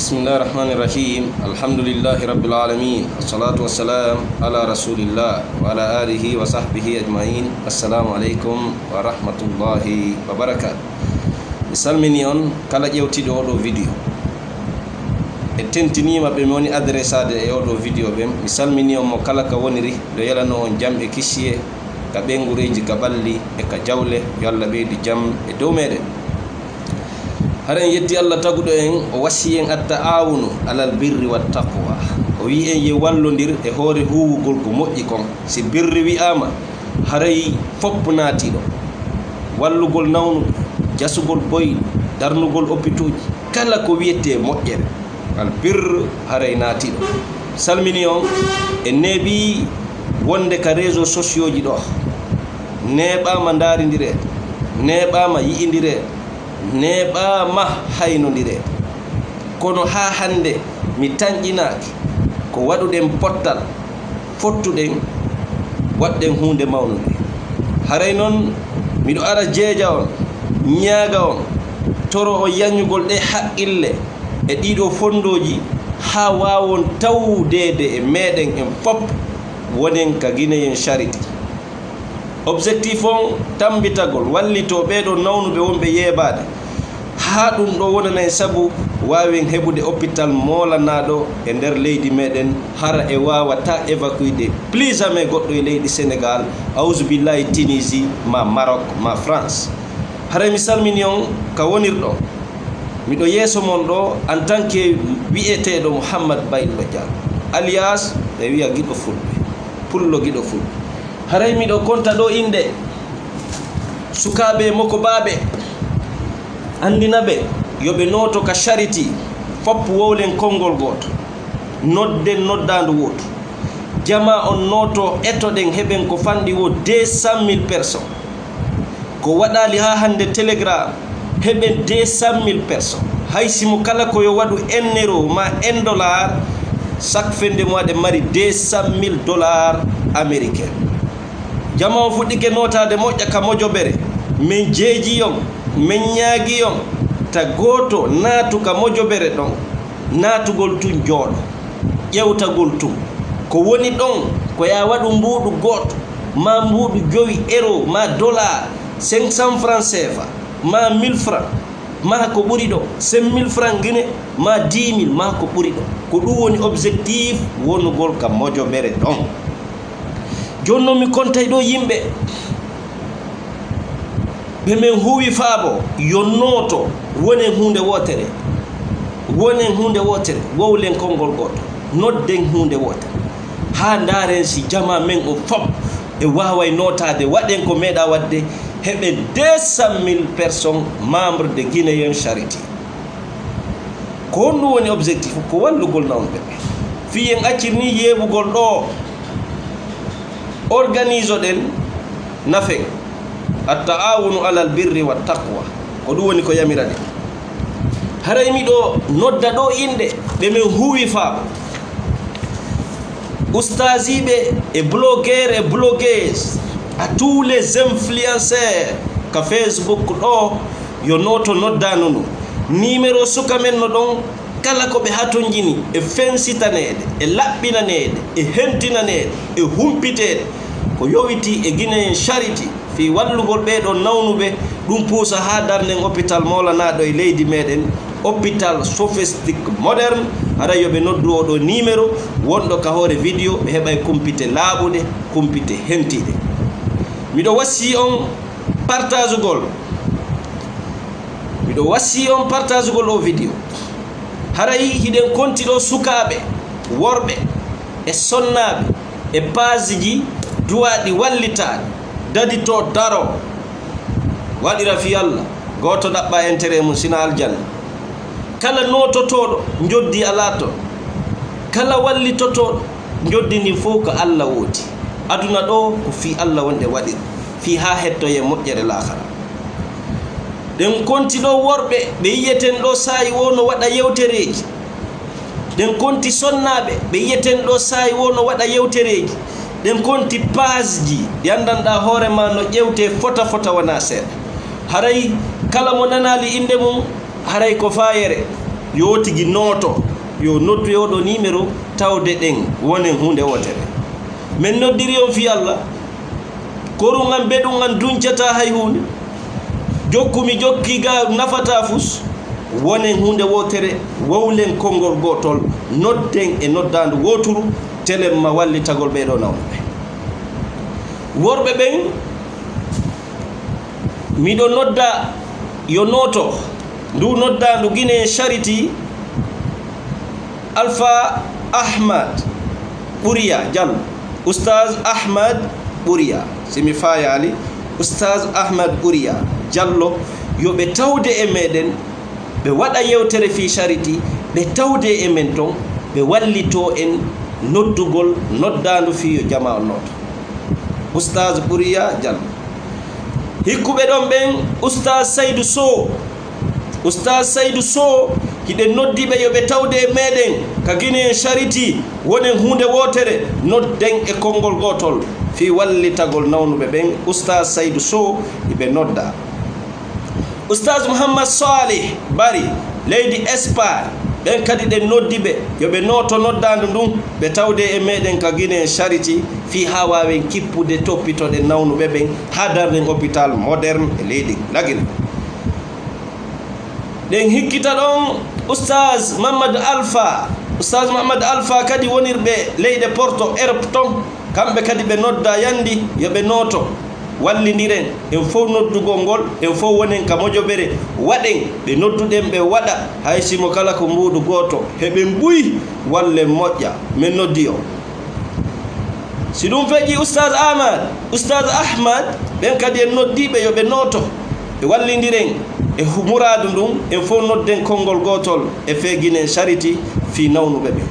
بسم الله الرحمن الرحيم الحمد لله رب العالمين والصلاة والسلام على رسول الله وعلى آله وصحبه أجمعين السلام عليكم ورحمة الله وبركاته misalmini on kala ƴewtiɗo oɗo vidéo e tentinima ɓe mi woni adressade e oɗo vidéo ɓen mi salmini on mo kala ka woniri ɗo yalano on jam e kisiye ka ɓengureji ka ɓalli e ka jawle yo Allah ɓeydi jam e dow meɗen hara en yetti Allah taguɗo en o wasi en at-ta'awunu alal birri wat taqwa o wi en ye wallodir e hoore huwugol ko moƴƴi kon si birri wi'ama haray fopp naatiɗo wallugol nawnuɗo jasugol boyɗo darnugol hôpitauji kala ko wiyete moƴƴere al birr haray naatiɗo salmini on e neeɓi wonde ka réseau sociaux ji ɗo neeɓama daaridire neeɓama yi'indire neeɓama haynodire kono ha hande mi tañƴinaki ko waɗuɗen pottal fottuɗen waɗɗen hunde mawnude haray noon miɗo ara jeeja on ñaaga on toro o yañugol ɗe haqqille e ɗiɗo fondoji ha wawon tawdede e meɗen en fop wonen ka guinéen charité objectif on tambitagol wallito ɓeɗo nawnuɓe wonɓe yeeɓade ha ɗum ɗo wonana en sabu wawen heɓude hôpital molanaɗo e nder leydi meɗen hara e wawata évacuide plus jamais goɗɗo e leydi Sénégal auzubillahi Tunisie ma Maroc ma France haray mi salmini on ka wonirɗo miɗo yeeso mon ɗo en tant que wi'eteɗo Mouhammad Bayillo Diallo alias ɓe wiya giɗo fulɓe pullo giɗo fulɓe haray miɗo konta ɗo inde sukaɓe moko baɓe andinaɓe yoɓe noto ka charity fop wowlen konngol goto nodden noddandu woto jama on noto etoɗen heɓen ko fanɗi wo 200 000 personnes ko waɗali ha hande télégramme heɓen 200 000 personnes hay simo kala koyo waɗu 1 euro ma 1 dollar chaque fin de mois ɗe mari 200 000 dollars américain jama o fuɗɗike notade moƴƴa ka mojoɓere min jeeji yon min ñaagi yon ta goto naatu ka mojoɓere ɗon naatugol tun jooɗo ƴewtagol tun ko woni ɗon ko ya waɗu mbuuɗu goto ma mbuuɗu 5 euro ma dollar 500 francs CFA ma 1000 francs ma ko ɓuri ɗo 5000 francs guine ma 10 000 ma ko ɓuri ɗo ko ɗum woni objectif wonugol ka mojoɓere ɗon joni noon mi kontay ɗo yimɓe ɓe men huwi faabo yo nooto wonen hunde wotere wowlen konngol goto nodden hunde wotere ha ndaren si jama men o fop e waway notade waɗen ko meeɗa wadde heɓe 200 000 personnes membre de guinéen charité ko honɗum woni objectif ko wallugol nawɓe ɓe fiyen accirni yeɓugol ɗo organise oɗen nafen at-ta'awunu alal birri wat taqwa ko ɗum woni ko yamirade haray miɗo nodda ɗo inde ɓe min huwi faabo ustasiɓe e blogueur e blogueuse à tous les influenceurs ka Facebook ɗo yo noto noddano ɗum numéro suka men no ɗon kala ko ɓe haton jini e fensitanede e laɓɓinanede e hentinanede e humpitede ko yowiti e guinéen charity fi wallugol ɓeɗo nawnuɓe ɗum puusa ha darnen hôpital molanaɗo e leydi meɗen hôpital sophistique moderne haɗa yoɓe noddu oɗo numéro wonɗo ka hoore vidéo ɓe heɓay kumpite laaɓuɗe kumpite hentiɗe miɗo wassi on partagugol o vidéo haray hiɗen konti ɗo sukaɓe worɓe e sonnaɓe e page ji duwaɗi wallitaɗe dadi to daro waɗira fi Allah goto ɗaɓɓa intérêt mum sina aljanna kala nototoɗo joddi ala to kala wallitotoɗo joddini fof ko Allah woodi aduna ɗo ko fi Allah wonde waɗir fi ha hettoye moƴƴere lahara ɗen konti ɗo worɓe ɓe yiyeten ɗo sayi wono waɗa yewtereji ɗen konti sonnaɓe ɓe yiyeten ɗo sayi wono waɗa yewtereji ɗen konti page ji ɗi andanɗa hoorema no ƴewte fota wona seeɗa haray kala mo nanali inde mum haray ko fayere yo tigi noto yo noddu yo do numéro tawde den wonen hunde wotere men noddiri on fi Allah koru ngam bedu ngam duncata hay hunde jokkumi jokki ga nafata fus wonen hunde wotere wawlen kongol gotol nodden e noddandu woturu telem ma walli tagol be do nawbe worbe ben mi do nodda yo noto ndu noddandu gine charity Alpha Ahmad Buriya Diallo Ustaz Ahmad Buriya simi fayali Ustaz Ahmad Buriya Diallo yo be tawde e meden be wada yewtere fi charity be tawde e men ton be wallito en noddugol noddandu fi yo jamaa noto Ustaz Buriya Diallo hikkube don ben Ustaz Saidou Sow hide noddibe yo be tawde e meden ka gine charity wonen hunde wotere nodden e kongol gotol fi wallitagol nawnube ben Ustaz Saidou Sow ibe nodda Ustaz Muhammad Salih Bari Lady Espar ben kadi de noddibe yo be noto noddandu dum be tawde e meden ka gine charity fi hawawen kippude toppito de nawnube ben hadarden hôpital moderne e leydi lagil den hikkita don Ustaz Muhammad Alpha kadi wonirbe leyde Porto Europe ton kambe kadi be nodda yandi yo be noto wallindiren en fo noddugol ngol en fo wonen ka mojobere waden be nodduden be wada haysimo kala ko mbudu goto hebe mbuyi walle mojja men noddiyo sidum feji Ustaz Ahmad ben kadi en noddibe yo be noto e wallindiren e muradu dum en fo nodden kongol gotol e fegine charity fi nawnube be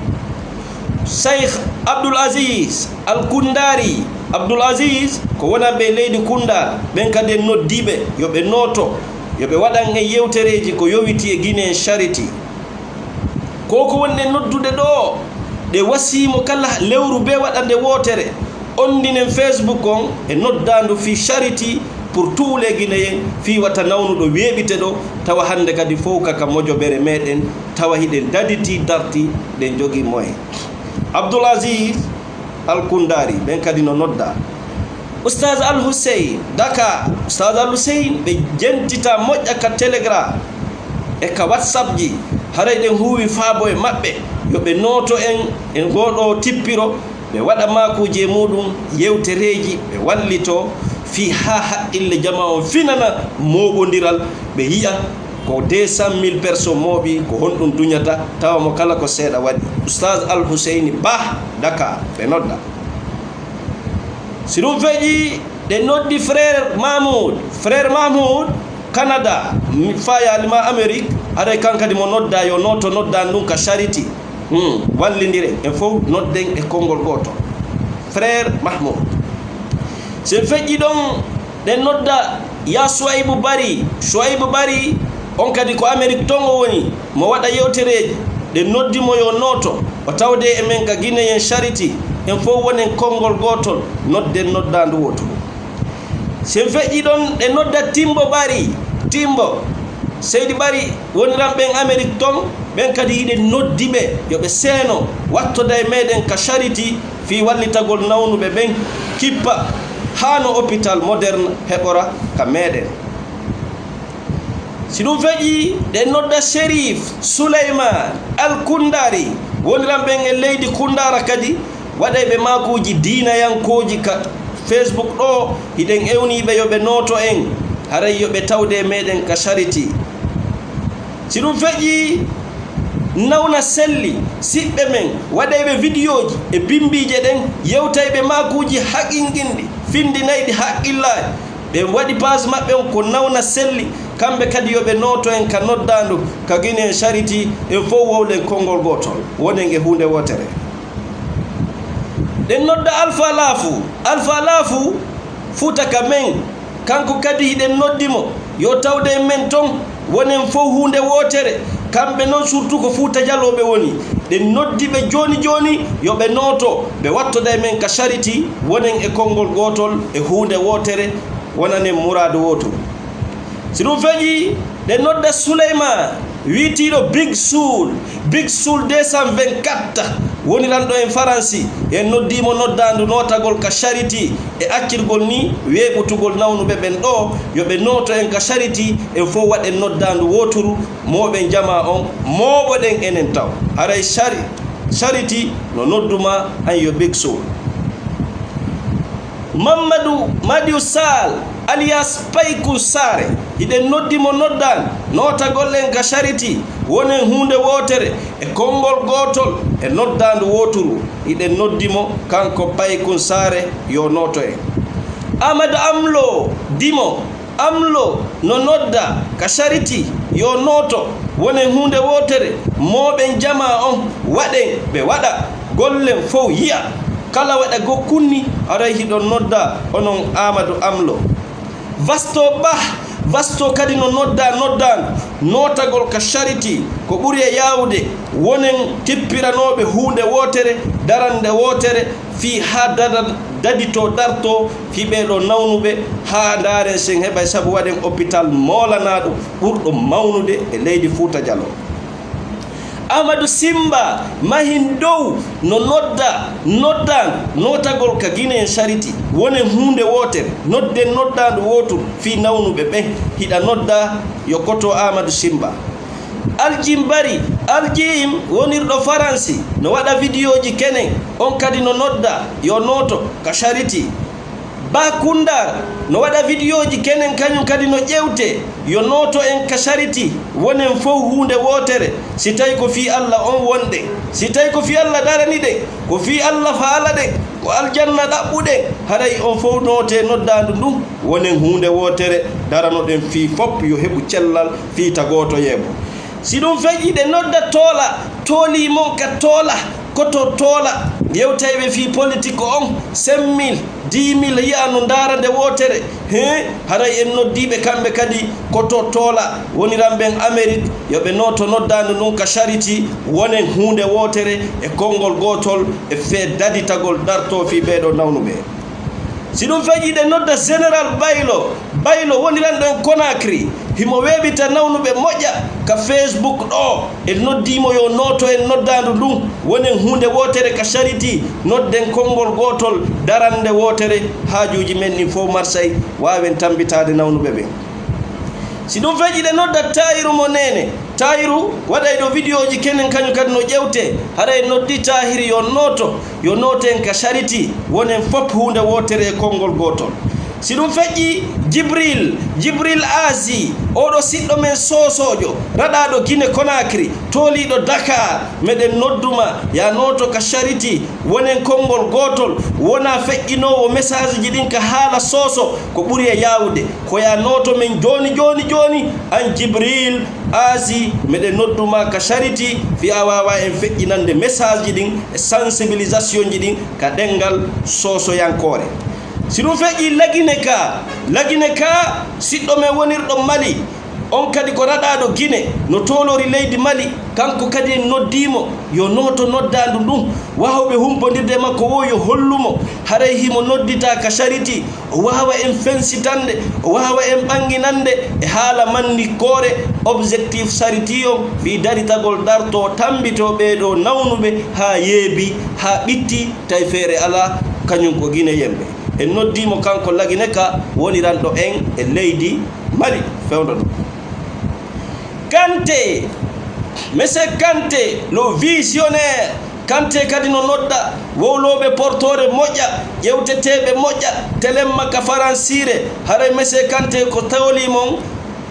Sheikh Abdul Aziz Al-Kundari Abdul Aziz ko wona be leydi Kunda ben kadi noddibe yo be noto yo be wadan e yewtereji ko yowiti e gine charity koko wonne noddude do de wasimo kala lewru be wadande wotere ondinen Facebook on e noddandu fi charity pour tous les Guinéens fi wata nawnudo webite do tawa hande kadi fowka ka mojobere meden tawa hiden daditi darti den jogi moy Abdul Aziz Al-Kundari ben kadi no nodda Ustaz Al-Hussein Daka Ustaz Al-Hussein be jentita mojja ka Telegram e ka WhatsApp ji haray den huwi faabo e mabbe yo be noto en godo tippiro be wada makuje mudum yewtereji be wallito fi haqqille jamaa finana mogondiral be yi'a ko 200,000 personnes mobi ko hondum dunyata tawa mo kala ko seeda wadi Ustaz Al-Hussein Bah Dakar be nodda sidum feji de noddi frère Mahmoud Canada faya alima Amerique are kankadi mo nodda yo noto nodda ndum ka charity wallindire en fo nodden e kongol goto frère Mahmoud se feji don de nodda ya Shuaibu Bari on kadi ko Amerique tongo woni mo wada yewtereji de noddi mo yo noto o tawde e men ka Guinéen charity en fo wonen kongol gotol nodden noddandu woto se feji don de nodda Timbo Seydi Bari woniram ben Amerique ton ben kadi yide noddibe yo be seno wattoda e meden ka charity fi wallitagol nawnube ben kippa hano hôpital moderne hebora ka meden sidum feji de nodda Sherif Suleiman Al-Kundari woniram ben e leydi Kundara kadi waday be makuji diina yankoji ka Facebook do hiden ewnibe yo be noto en haray yo be tawde meden ka charity sidum feji nawna selli sibbe men wadaybe videoji e bimbije den yewtaybe makuji haqingindi findinaydi haqillahi be wadi pass mabbe ko nawna selli kambe kadi yobe noto en ka noddandu ka Guinéen charity e fo wowle kongol gotol wonen e hunde wotere den nodda Alpha Lafu futa ka men kanko kadi hiden noddimo yo tawde men ton wonen fo hunde wotere kambe non surtout ko Fuuta Jallobe woni de noddibe joni yobe noto be wattoda men ka charity wonen e kongol gotol e hunde wotere wonane muradu woto sidum feji de nodda witiɗo Big Soul 224 woni ranɗo en faransi en noddimo noddandu notagol ka charity e accirgol ni weɓutugol nawnuɓe ɓen ɗo yoɓe noto en ka charity en fof waɗen noddandu woturu moɓen jama on moɓoɗen enen taw haray charity no nodduma an yo Big Soul. Mamadou Madiou Sall alias Paykou Sare iɗen noddimo noddan notagollen ka charity wonen hunde wotere e konngol gotol e noddandu woturu iɗen noddimo kanko Paykou Sare yo noto en. Amadou Amlo dimo Amlo no nodda ka charity yo noto wonen hunde wotere moɓen jama on waɗen ɓe waɗa gollen fof yiya kala waɗa gokkunni aray hiɗon nodda onon Amadou Amlo. Vasto kadi no noddan notagol ka charity ko ɓuri e yawde wonen tippiranoɓe hunde wotere darande wotere fi ha dadito darto fi ɓeɗo nawnuɓe ha daren sen heɓay saabu waɗen hôpital molanaɗo ɓurɗo mawnude e leydi Fouta Djalo. Amadou Simba mahin dow no noddan notagol ka Guinée charity wonen hunde wotere nodden noddandu wotur fi nawnuɓe ɓe hiɗa nodda yo koto Amadou Simba. Aljim wonirɗo faransi no waɗa vidéo ji kenen on kadi no nodda yo noto ka charity. Bakundar no waɗa vidéo ji kenen kañum kadi no ƴewte yo noto en ka charity wonen fof hunde wotere si tawi ko fi Allah on wonde si tawi ko fi Allah darani ɗe ko fi Allah faala ɗe ko aljanna ɗaɓɓuɗe haray on fof note noddandu ndum wonen hunde wotere daranoɗen fi fop yo heɓu cellal fi tagoto yeebo. Si ɗum feƴƴi ɗe nodda tooli mon ka toola koto toola yewtayɓe fi politique on 5 000 10 000 yiya no darande wotere haray en noddiɓe kamɓe kadi koto toola woniranɓen Amérique yoɓe noto noddandu ndun ka charity wonen hunde wotere e konngol gotol e fe daditagol darto fi ɓeɗo nawnuɓe. Si ɗum feƴƴi ɗe nodda général Baylo woniranɗen Conakry himo weɓita nawnuɓe moƴƴa ka Facebook ɗo e noddimo yo noto en noddandu ndun wonen hunde wotere ka charity nodden konngol gotol darande wotere hajuji men ɗin fof Marseille wawen tambitade nawnuɓe ɓen. Si ɗum feƴƴi ɗe nodda Tayiru mo nene Tayiru waɗay ɗo vidéo ji kenen kañum kadi no ƴewte haɗa noddi Tahiri yo noto en ka charity wonen fop hunde wotere e konngol gotol. Si ɗum feƴƴi Jibril Azi oɗo siɗɗo men sosojo raɗaɗo Guinée Conakry toliɗo Dakar meɗen nodduma ya noto ka charity wonen konngol gotol wona feƴƴinowo message ji ɗin ka haala soso ko ɓuri e yawde ko ya noto men joni an Jibril Azi meɗen nodduma ka charity fiya wawa en feƴƴinande message ji ɗin e sensibilisation ji ɗin ka ɗengal sosoyankore. Si ɗum feƴƴi lagine ka siɗɗo men wonirɗo Mali on kadi ko raɗaɗo Guinée no tolori leydi Mali kanko kadi en noddimo yo noto noddandu ndum wawɓe humpodirde makko wo yo hollumo haray himo noddita ka charity o wawa en fensitande o wawa en ɓanginande e haala mannikore objectif charity o fi daritagol darto tambito ɓeɗo nawnuɓe ha yeebi ha ɓitti tawi feere ala kañum ko Guinée yemɓe. En noddimo kanko lagine ka woniranɗo en e leydi Mali fewdo ɗum. Monsieur Kanté le visionnaire Kanté kadi no nodda wowloɓe portore moƴƴa ƴewteteɓe moƴƴa telemma ka faransire haray Monsieur Kanté ko tawlimon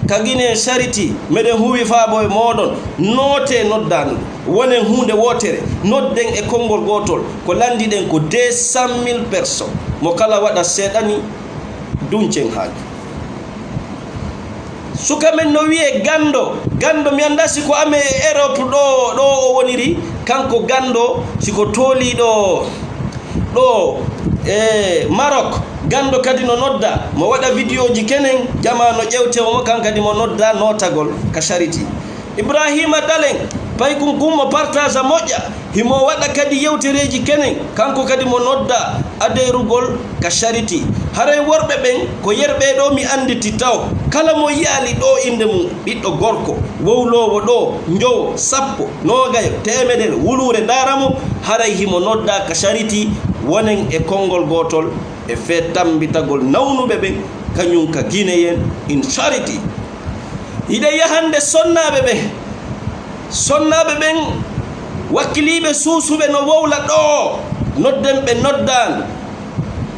ka Guinée charity meɗen huwi faabo e moɗon note noddandu wonen hunde wotere nodden e konngol gotol ko landiɗen ko 200 000 personnes mo kala waɗa seeɗani duncen haaji. Suka men no wiye gando mi anda siko ame Europe ɗo o woniri kanko gando siko toliɗo ɗo Maroc gando kadi no nodda mo waɗa vidéo ji kenen jama no ƴewtewo mo kan kadi mo nodda notagol ka charity. Ibrahima Dalen Paykum mo partage moƴƴa himo wada kadi yewtereji kenen kanko kadi mo nodda aderugol ka charity haray worbe ben ko yerbe do mi anditi taw kala mo yali do inde mum biddo gorko wowlowo do njow sappo nogayo temedel wulure daramo haray himo nodda ka charity wonen e kongol gotol e fe tambitagol nawnube ben kanyum ka Guinéen in charity ide yahande sonnabe ben wakkilibe suusube no wowla do noddembe noddan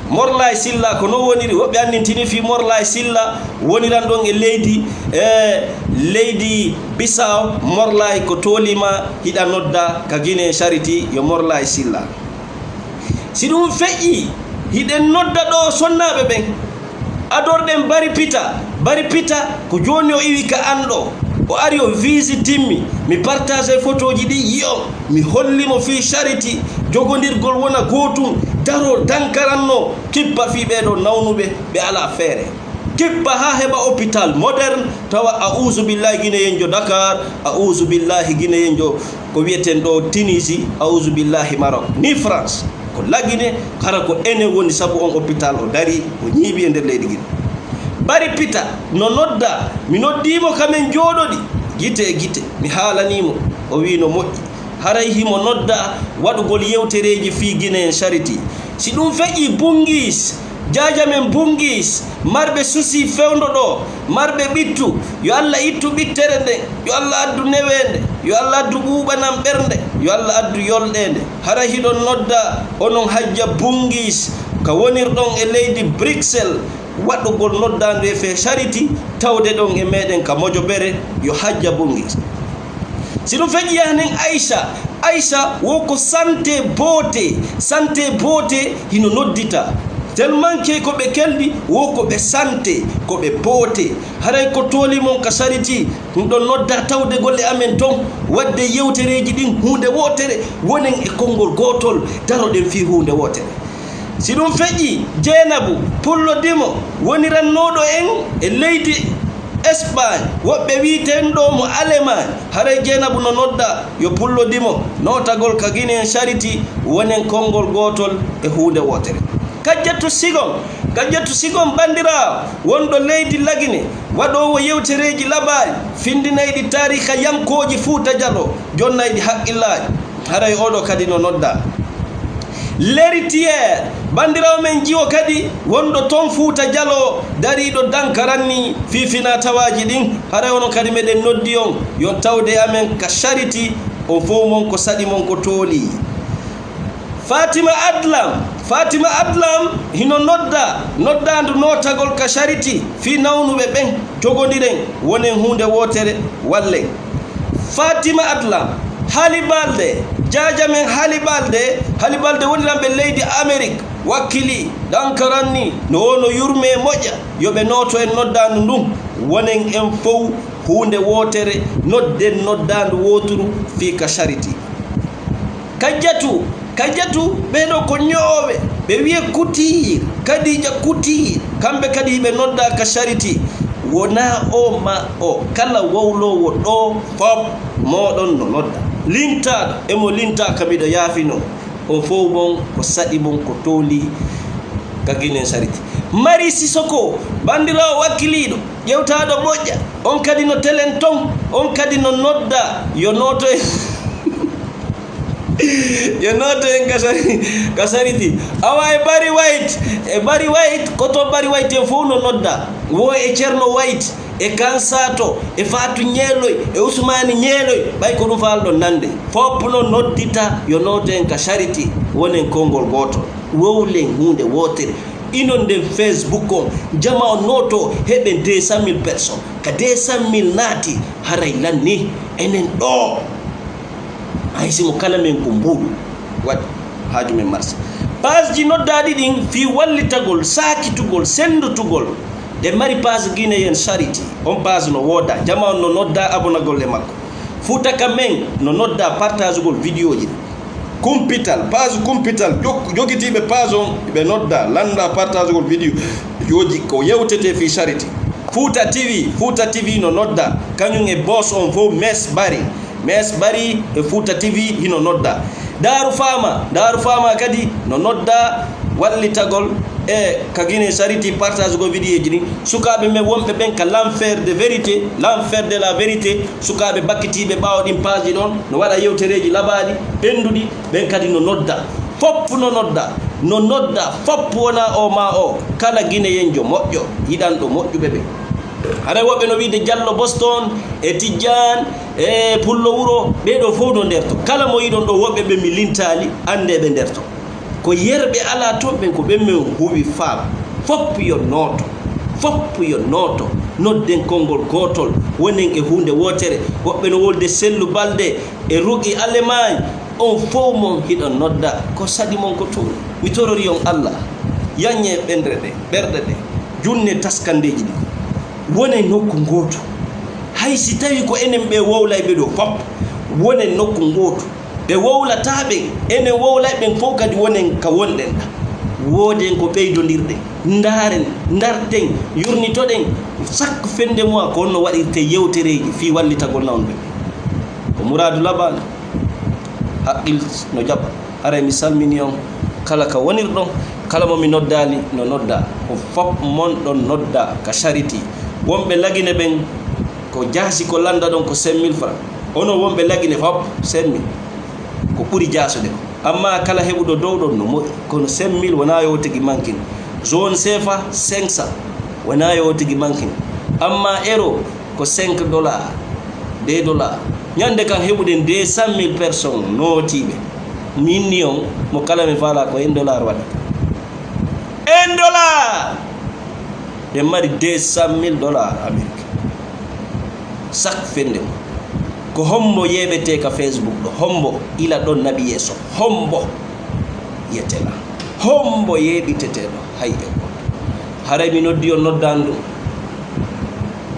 Morlay Silla ko no woniri wobbe annintini fi Morlay Silla woniran don e leydi Bissau Morlay ko tolima hida nodda ka Guinée charity yo Morlay Silla sidum feƴƴi hiden nodda do sonnabe ben adorden bari pita ko joni o iwi ka ando o ari o visitimmi mi partage photoji di yo mi hollimo fi charity jogondirgol wona gotum daro dankaranno kippa fi bedo nawnube be ala fere kippa ha heba hôpital moderne tawa a'udhu billahi Guinéenjo Dakar a'udhu billahi Guinéenjo ko wieten do Tunisie a'udhu billahi Maroc ni France ko lagine kara ko ene woni sabu on hôpital o dari o nyibi e der leydi Guinée bari pita no nodda mi noddimo kamen jododi gite mi haalanimo o wi no moƴƴi haray himo nodda wadugol yewtereji fi Guinée charity si dum feƴƴi bungis jajamen bungis marbe susi fewndo do marbe bittu yo Allah ittu bittere de yo Allah addu newende yo Allah addu bubanam bernde yo Allah addu yoldende haray hidon nodda onon hajja bungis ka wonirdon e leydi Bruxelles waɗugol noddande fe charity tawde ɗon e meɗen ka mojo bere yo hajja bungis si ɗum feƴƴi yahnen Aisha woko santé beauté hino noddita tellement ke ko ɓe keldi woko ɓe santé ko ɓe beauté haray ko tolimon ka charity ɗum ɗon nodda tawde golle amen ton wadde yewtereji ɗin hunde wotere wonen e konngol gotol daroɗen fi hunde wotere si ɗum feƴƴi Jeynabou pullodimo wonirannoɗo en e leydi Espagne woɓɓe wiiten ɗo mo Allemagne haray Jeynabou no nodda yo pullodimo notagol ka Guinée charity wonen konngol gotol e hunde wotere kajjatu sigon bandira wondo leydi Lagine waɗowo yewtereji labari findinayɗi tariha yankoji Fouta Diallo jonnayɗi haqqillaji haray oɗo kadi no nodda l'héritière bandirawo men jiwo kadi wondo ton Fouta Diallo dariɗo dankaranni fifina tawaji ɗin haray onon kadi meɗen noddi on yo tawde amen ka charity on fof mon ko saɗi mon ko tooli Fatima Adlam hino noddandu notagol ka charity fi nawnuɓe ɓen jogodiren wonen hunde wotere walle Fatima Adlam Halibalde jajamen Halibalde woniramɓe leydi Amérique wakkili dankaranni no wono yurme moƴƴa yoɓe noto en noddandu ndum wonen en fof hunde wotere nodden noddandu woturu fi ka charity kajjatu ɓeɗo ko ñooɓe ɓe wiye Couture Kadija Couture kamɓe kadi ɓe nodda ka charity wona o ma o kala wowlowo ɗo fop moɗon no nodda lintaɗo emo linta kamiɗo yaafino on fof mon ko saɗi mon ko tooli ka Guinée charity Mari Sissoko bandirawo wakkiliɗo ƴewtaɗo moƴƴa on kadi no telen ton on kadi no nodda yo noto en ka charity awa e Bari White koto Bari White en fof no nodda wo e Ceerno White e Kansato e Fatou Ñeeloy e Ousmane Ñeeloy ɓay ko ɗum falɗon nande fop no noddita yo noto en ka charity wonen konngol gotol wowlen hunde wotere inon nden Facebook on jama o noto heɓe 200,000 personnes ka 200,000 naati haray lanni enen ɗo haysimo kala men ko mbuɗu waɗi haaju men marché page ji noddaɗi ɗin fi wallitagol sakitugol sendutugol de mari page Guinéen charity on page no woda jama on no nodda abonagol e makko Foutaka men no nodda partagegol vidéo ji page kumpital jogitiɓe page on ɓe nodda landa partagegol vidéo joji ko yewtete fi charity Fouta TV no nodda kañum e boss on fof mes bari mes bari e Fouta TV hino nodda Daru Fama kadi no nodda wallitagol e kagine sariti partage go vidéo ji ni sukabe me wombe ben ka l'enfer de la vérité sukabe bakkitibe bawdim page don no wada yewtereji labadi bendudi ben kadi no nodda fop no nodda fop wona o ma o kala gine yenjo moƴƴo yidando moƴƴube be hada wobe no wiide Diallo Boston e Tidjane e Pullo Wuro be do fo do derto kala mo yidon do wobe be mi lintali ande be derto ko yerbe ala to ben ko be men huwi faam fop yo noto nodden kongol gotol wonen e hunde wotere wobbe no wolde sellu balde e rugi Allemagne on fo mon hidon nodda ko sadi mon ko to mi torori on Allah yanye berde de junne taskandeji wonen nokku goto hay si tawi ko enen be wowlaybe do fop wonen nokku goto be wowlatabe enen wowlaybe fof kadi wonen ka wonden woden ko beydondirde ndarten yurnitoden sak fende mo ko no wadirte yewtereji fi wallitagol nawbe ko Mouradou Labane haqqil no jabba are mi salmini on kala ka wonirdon kala mo mi noddali no nodda ko fop mon don nodda ka charity wombe lagine ben ko jaasi ko landa don ko 5000 francs ono wombe lagine fop 5000 ko buri jaasude amma kala hebudo dowdon no kono 5000 wona yo tigi mankin zone CFA 500 wona yo tigi mankin amma euro ko $5 $2 nyande kan hebude 200,000 personnes notibe million mo kala me fala ko $1 wada $1 de mari $200,000 Amerique sak fende ko hombo yebete ka Facebook do hombo ila don nabi yeso hombo yetela hombo yebitete do hayde ko hare mi noddi on noddandu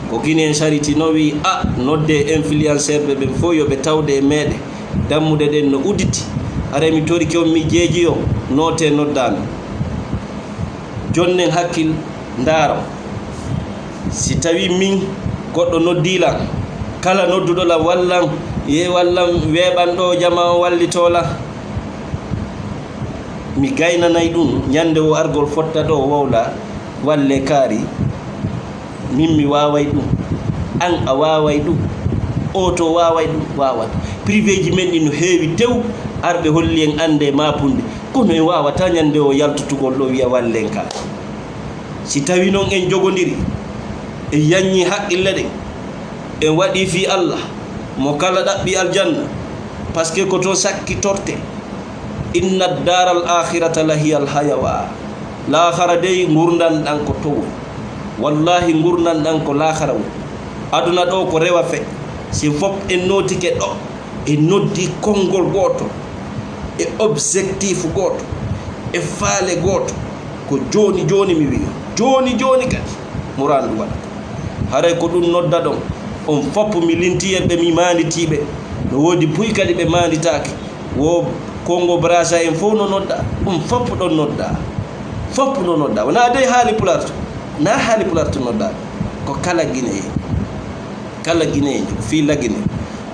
ko Guinée charity no wi nodde influenceur be fo yo be tawde mede dammude den no uditi hare mi tori ko mi jeji o note noddandu jonnen hakkil ndaro si tawi min goddo noddila kala noddudo la wallan weɓanɗo jama wallitola mi gaynanay ɗum ñande o argol fotta ɗo wowla walle kaari min mi waway ɗum an a waway ɗum o to waway ɗum wawat privé ji men ɗi no heewi tew arɓe holli en ande mapunde kono en wawata ñande o yaltutugol ɗo wiya wallen ka si tawi noon en jogodiri e yanñi haqqille ɗen en waɗi fi Allah mo kala ɗaɓɓi aljanna par ce que ko to sakki torte inna daral akhirata lahiyal hayawa lahara dey gurdan ɗan ko to wallahi gurdan ɗan ko lahara aduna ɗo ko rewa fe si fop en notike ɗo e noddi kongol goto e objectif goto e faale goto ko joni mi wi joni kadi Mouradou waɗa haray ko ɗum nodda ɗon on fop mi lintiyeɓe mi manditiɓe no wodi puy kadi ɓe manditake wo Congo Brazza en fof no nodda fop ɗon nodda wona dey haali pularto na haali pularto nodda ko kala Guinée ko fi lagine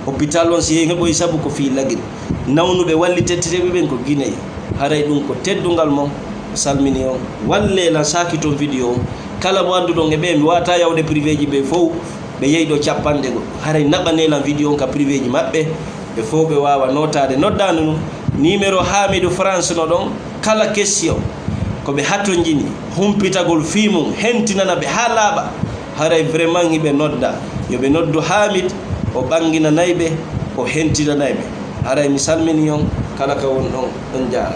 hôpital on si heɓoy sabu ko fi lagine nawnuɓe walli tetteteɓe ɓen ko Guinée haray ɗum ko teddungal mon salmini on walle lan saki ton vidéo kala mo anduɗon e ɓe mi wata yawde privé ji ɓe fof ɓe yeyɗo capanɗe go haray naɓanelan vidéo on ka privé ji maɓɓe ɓe fof ɓe wawa notade noddanu no numéro Hamidou France no ɗon kala question ko ɓe hatto jini humpitagol fimum hentinana ɓe ha laaɓa haray vraiment hiɓe nodda yoɓe noddu Hamid o ɓanginanayɓe o hentinanayɓe haray mi salmini on kala ka won ɗon on jaara